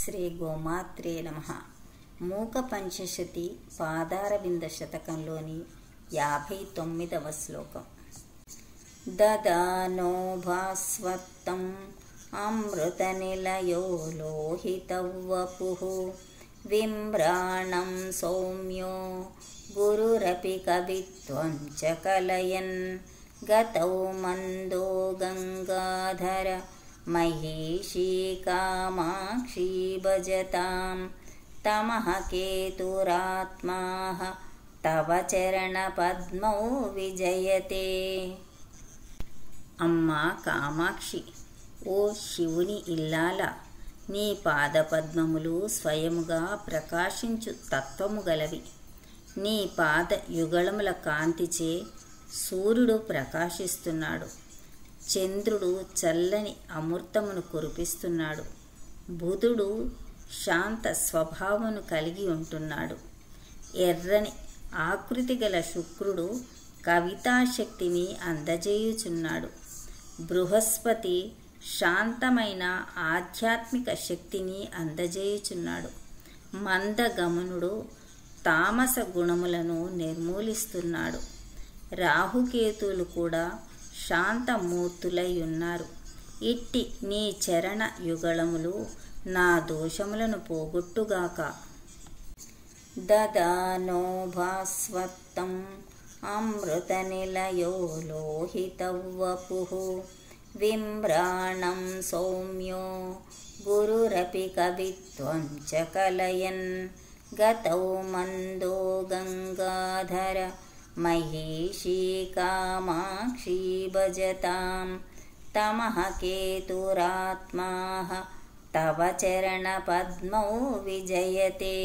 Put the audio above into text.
శ్రీ గోమాత్రే నమః. మూక పంచశతి పాదారవింద శతకంలోని 59వ శ్లోకం. దదానో భాస్వత్తం అమృతనిలయో లోహితవ్వపుః విమ్రాణం సౌమ్యో గురురపి కవిత్వం చ కలయన్ గతౌ మందో గంగాధర మహీషీ కామాక్షీ భజతాం తమః కేతురాత్మాః తవ చరణ పద్మౌ విజయతే. అమ్మా కామాక్షి, ఓ శివుని ఇల్లాల, నీ పాదపద్మములు స్వయముగా ప్రకాశించు తత్వము గలవి. నీ పాద యుగళముల కాంతిచే సూర్యుడు ప్రకాశిస్తున్నాడు. చంద్రుడు చల్లని అమృతమును కురిపిస్తున్నాడు. బుధుడు శాంత స్వభావమును కలిగి ఉంటున్నాడు. ఎర్రని ఆకృతి గల శుక్రుడు కవితాశక్తిని అందజేయుచున్నాడు. బృహస్పతి శాంతమైన ఆధ్యాత్మిక శక్తిని అందజేయుచున్నాడు. మందగమనుడు తామస గుణములను నిర్మూలిస్తున్నాడు. రాహుకేతువులు కూడా శాంతమూర్తులై ఉన్నారు. ఇట్టి నీ చరణ యుగళములు నా దోషములను పోగొట్టుగాక. దదానో భాస్వత్తం అమృతనిలయో లోహితవ్వపుః విమ్రాణం సౌమ్యో గురురపి కవిత్వం చ కలయన్ గతౌ మందో గంగాధర మహీషీ కామాక్షీ భజతాం తమః కేతురాత్మాః తవ చరణ పద్మౌ విజయతే.